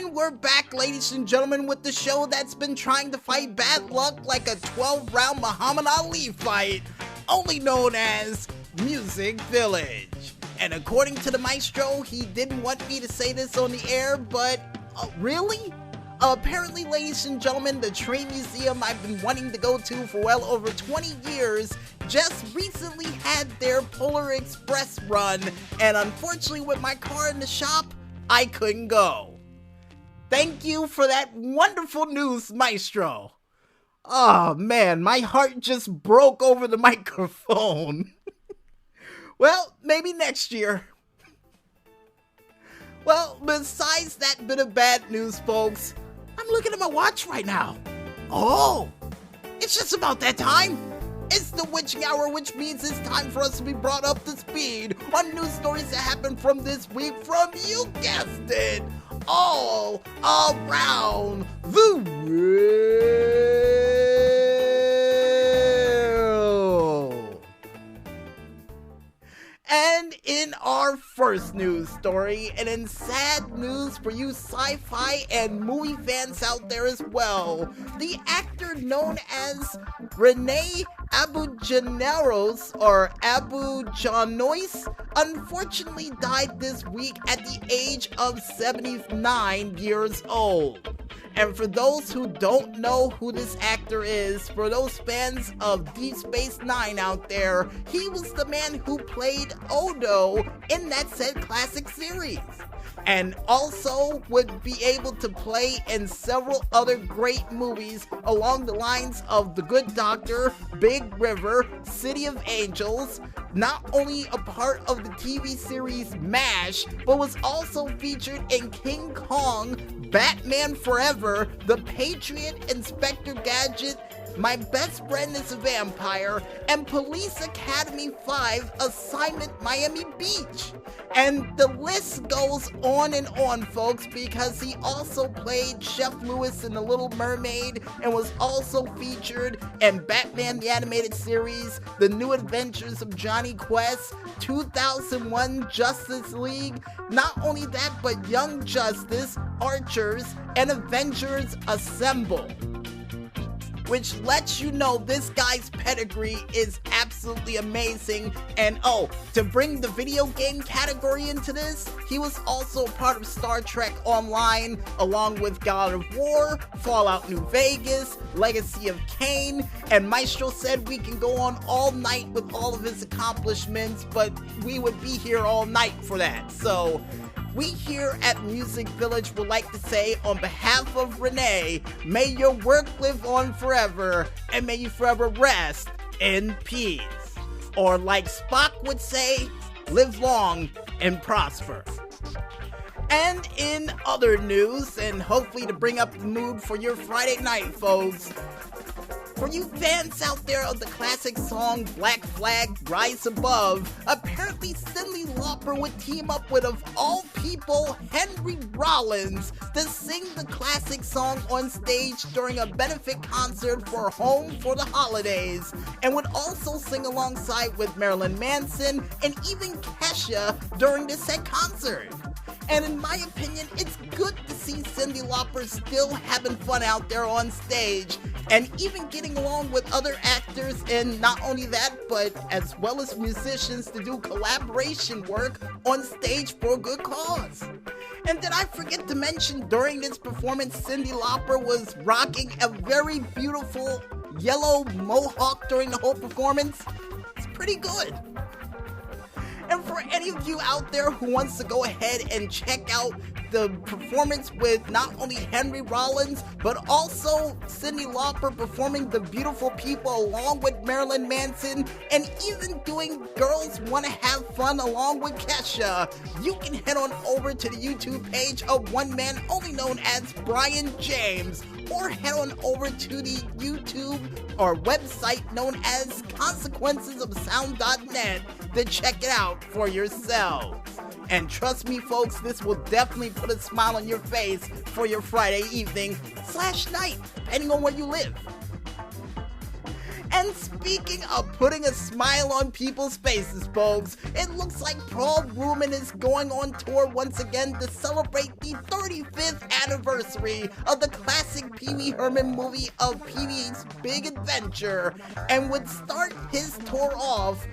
And we're back, ladies and gentlemen, with the show that's been trying to fight bad luck like a 12-round Muhammad Ali fight, only known as Music Village. And according to the maestro, he didn't want me to say this on the air, but really? Apparently, ladies and gentlemen, the train museum I've been wanting to go to for well over 20 years just recently had their Polar Express run, and unfortunately with my car in the shop, I couldn't go. Thank you for that wonderful news, maestro. Oh man, my heart just broke over the microphone. Well, maybe next year. Well, besides that bit of bad news, folks, I'm looking at my watch right now. Oh, it's just about that time. It's the witching hour, which means it's time for us to be brought up to speed on news stories that happened from this week from, you guessed it, all around the world. And in our first news story, and in sad news for you sci-fi and movie fans out there as well, the actor known as René Auberjonois unfortunately died this week at the age of 79 years old. And for those who don't know who this actor is, for those fans of Deep Space Nine out there, he was the man who played Odo in that said classic series. And also would be able to play in several other great movies along the lines of The Good Doctor, Big River, City of Angels, not only a part of the TV series MASH, but was also featured in King Kong, Batman Forever, The Patriot, Inspector Gadget, My Best Friend is a Vampire, and Police Academy 5 Assignment Miami Beach. And the list goes on and on, folks, because he also played Chef Lewis in The Little Mermaid and was also featured in Batman the Animated Series, The New Adventures of Johnny Quest, 2001 Justice League, not only that, but Young Justice, Archers, and Avengers Assemble. Which lets you know this guy's pedigree is absolutely amazing. And to bring the video game category into this, he was also part of Star Trek Online, along with God of War, Fallout New Vegas, Legacy of Kain, and Maestro said we can go on all night with all of his accomplishments, but we would be here all night for that. So we here at Music Village would like to say, on behalf of René, may your work live on forever, and may you forever rest in peace. Or like Spock would say, live long and prosper. And in other news, and hopefully to bring up the mood for your Friday night, folks, for you fans out there of the classic song Black Flag Rise Above, apparently Cyndi Lauper would team up with, of all people, Henry Rollins to sing the classic song on stage during a benefit concert for Home for the Holidays, and would also sing alongside with Marilyn Manson and even Kesha during this said concert. And in my opinion, it's good to see Cyndi Lauper still having fun out there on stage, and even getting along with other actors, and not only that, but as well as musicians to do collaboration work on stage for a good cause. And did I forget to mention, during this performance, Cyndi Lauper was rocking a very beautiful yellow mohawk during the whole performance? It's pretty good. And for any of you out there who wants to go ahead and check out the performance with not only Henry Rollins, but also Cyndi Lauper performing The Beautiful People along with Marilyn Manson, and even doing Girls Wanna Have Fun along with Kesha, you can head on over to the YouTube page of one man only known as Brian James, or head on over to the YouTube or website known as consequencesofsound.net to check it out for yourselves. And trust me, folks, this will definitely put a smile on your face for your Friday evening / night, depending on where you live. And speaking of putting a smile on people's faces, folks, it looks like Paul Ruben is going on tour once again to celebrate the 35th anniversary of the classic Pee Wee Herman movie of Pee-wee's Big Adventure, and would start his tour off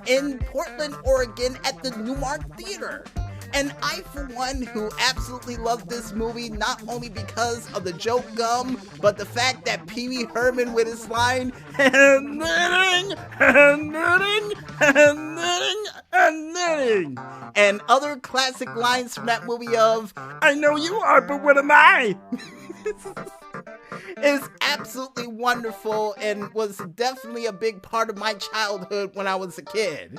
in Portland, Oregon at the Newmark Theater. And I, for one, who absolutely love this movie, not only because of the joke gum, but the fact that Pee Wee Herman with his line, and knitting, and knitting, and knitting, and knitting, and other classic lines from that movie of, I know you are, but what am I? Is absolutely wonderful and was definitely a big part of my childhood when I was a kid.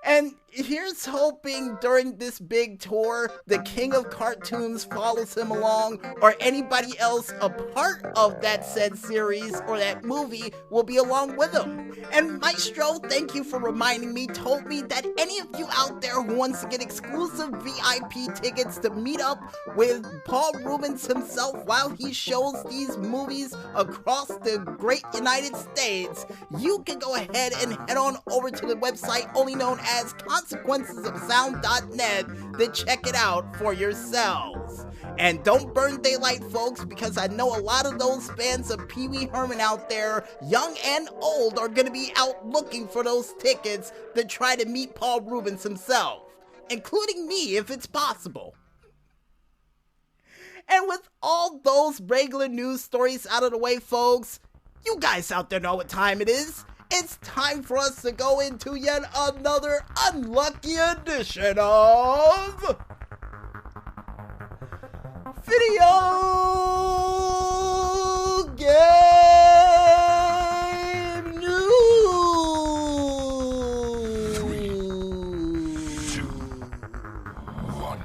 And here's hoping during this big tour, the king of cartoons follows him along, or anybody else a part of that said series or that movie will be along with him. And Maestro, thank you for reminding me, told me that any of you out there who wants to get exclusive VIP tickets to meet up with Paul Rubens himself while he shows these movies across the great United States, you can go ahead and head on over to the website only known as consequencesofsound.net to check it out for yourselves. And don't burn daylight, folks, because I know a lot of those fans of Pee Wee Herman out there, young and old, are going to be out looking for those tickets to try to meet Paul Rubens himself, including me if it's possible. And with all those regular news stories out of the way, folks, you guys out there know what time it is. It's time for us to go into yet another unlucky edition of Video Game News. 3, 2, 1,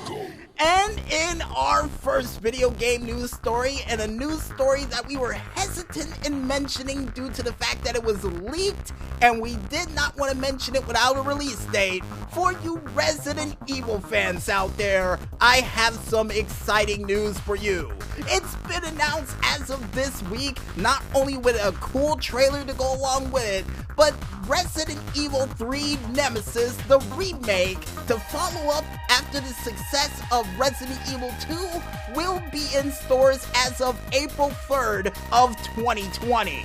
go. And in our first video game news story, and a news story that we were hesitant in mentioning due to the fact that it was leaked, and we did not want to mention it without a release date, for you Resident Evil fans out there, I have some exciting news for you. It's been announced as of this week, not only with a cool trailer to go along with it, but Resident Evil 3 Nemesis, the remake, to follow up after the success of Resident Evil 2, will be in stores as of April 3rd of 2020.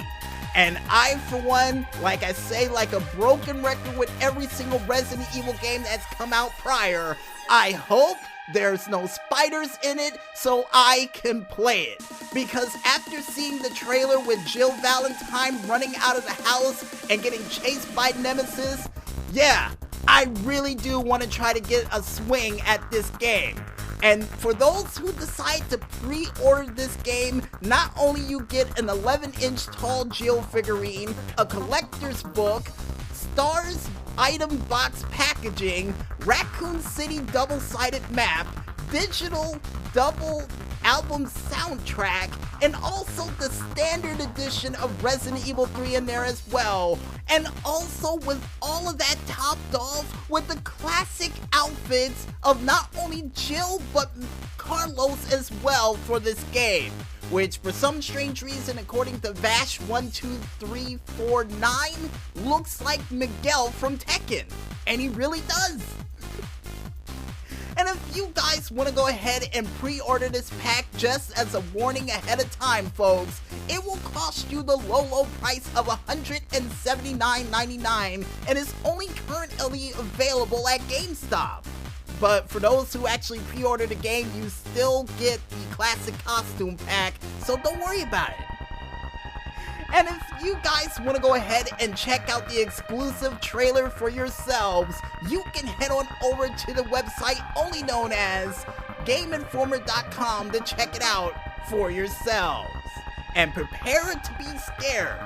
And I, for one, like I say, like a broken record with every single Resident Evil game that's come out prior, I hope there's no spiders in it so I can play it. Because after seeing the trailer with Jill Valentine running out of the house and getting chased by Nemesis, yeah, I really do want to try to get a swing at this game. And for those who decide to pre-order this game, not only you get an 11-inch tall Jill figurine, a collector's book, Stars item box packaging, Raccoon City double-sided map, digital double album soundtrack, and also the standard edition of Resident Evil 3 in there as well. And also with all of that topped off with the classic outfits of not only Jill but Carlos as well for this game, which for some strange reason, according to Vash12349, looks like Miguel from Tekken, and he really does. And if you guys want to go ahead and pre-order this pack, just as a warning ahead of time, folks, it will cost you the low price of $179.99 and is only currently available at GameStop. But for those who actually pre-order the game, you still get the classic costume pack, so don't worry about it. And if you guys want to go ahead and check out the exclusive trailer for yourselves, you can head on over to the website only known as GameInformer.com to check it out for yourselves. And prepare to be scared.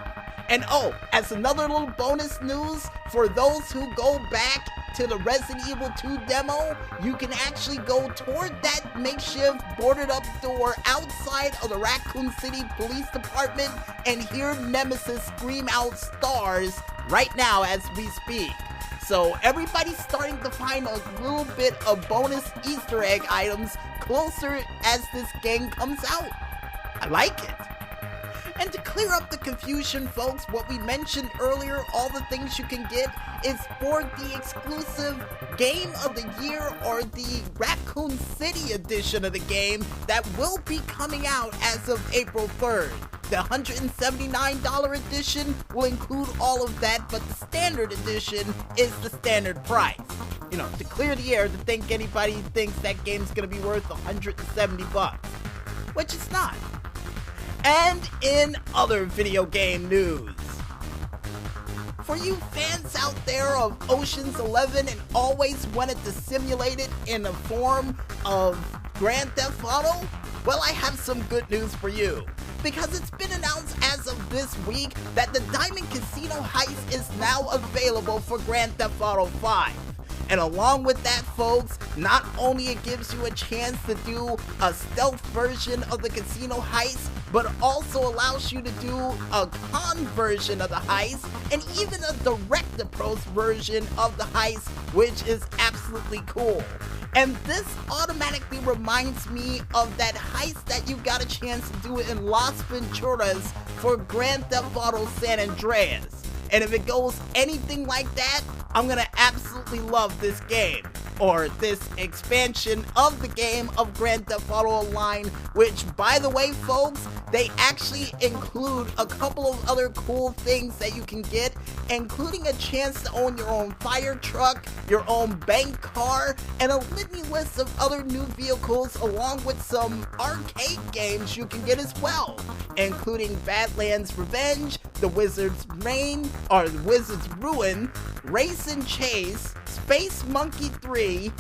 And oh, as another little bonus news, for those who go back to the Resident Evil 2 demo, you can actually go toward that makeshift boarded up door outside of the Raccoon City Police Department and hear Nemesis scream out "Stars" right now as we speak. So everybody's starting to find a little bit of bonus Easter egg items closer as this game comes out. I like it. And to clear up the confusion, folks, what we mentioned earlier, all the things you can get, is for the exclusive Game of the Year or the Raccoon City edition of the game that will be coming out as of April 3rd. The $179 edition will include all of that, but the standard edition is the standard price. You know, to clear the air, to think anybody thinks that game's gonna be worth $170, which it's not. And in other video game news, for you fans out there of Ocean's 11 and always wanted to simulate it in the form of Grand Theft Auto, well, I have some good news for you. Because it's been announced as of this week that the Diamond Casino Heist is now available for Grand Theft Auto 5. And along with that, folks, not only it gives you a chance to do a stealth version of the casino heist, but also allows you to do a con version of the heist, and even a direct approach version of the heist, which is absolutely cool. And this automatically reminds me of that heist that you got a chance to do in Las Venturas for Grand Theft Auto San Andreas. And if it goes anything like that, I'm gonna absolutely love this game, or this expansion of the game of Grand Theft Auto Online, which, by the way, folks, they actually include a couple of other cool things that you can get, including a chance to own your own fire truck, your own bank car, and a litany list of other new vehicles, along with some arcade games you can get as well, including Badlands Revenge, The Wizard's Reign, or The Wizard's Ruin, Race and Chase, Space Monkey 3,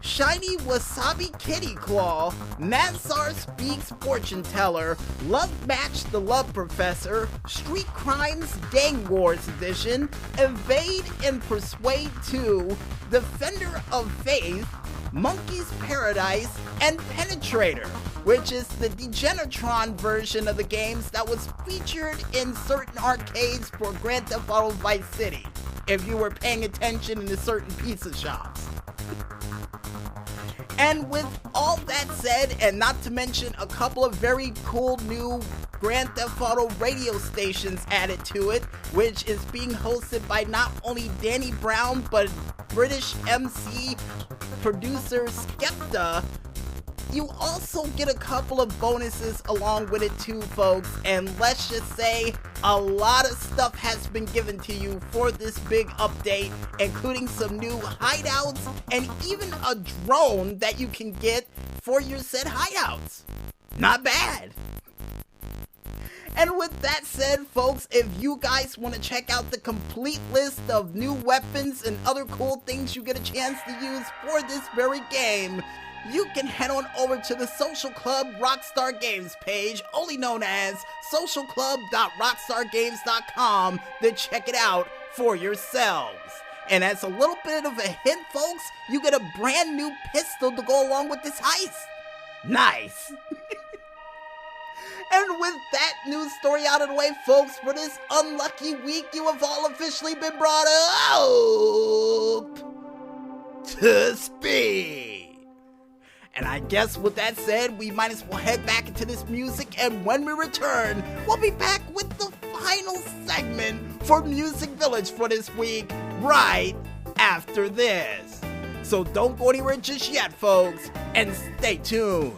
Shiny Wasabi Kitty Claw, Nassar Speaks Fortune Teller, Love Match the Love Professor, Street Crimes Gang Wars Edition, Evade and Persuade 2, Defender of Faith, Monkey's Paradise, and Penetrator, which is the Degenitron version of the games that was featured in certain arcades for Grand Theft Auto Vice City, if you were paying attention in the certain pizza shops. And with all that said, and not to mention a couple of very cool new Grand Theft Auto radio stations added to it, which is being hosted by not only Danny Brown, but British MC producer Skepta, you also get a couple of bonuses along with it too, folks, and let's just say a lot of stuff has been given to you for this big update, including some new hideouts and even a drone that you can get for your said hideouts. Not bad. And with that said, folks, if you guys want to check out the complete list of new weapons and other cool things you get a chance to use for this very game, you can head on over to the Social Club Rockstar Games page, only known as socialclub.rockstargames.com, to check it out for yourselves. And as a little bit of a hint, folks, you get a brand new pistol to go along with this heist. Nice. And with that news story out of the way, folks, for this unlucky week, you have all officially been brought up to speed. And I guess with that said, we might as well head back into this music, and when we return, we'll be back with the final segment for Music Village for this week, right after this. So don't go anywhere just yet, folks, and stay tuned.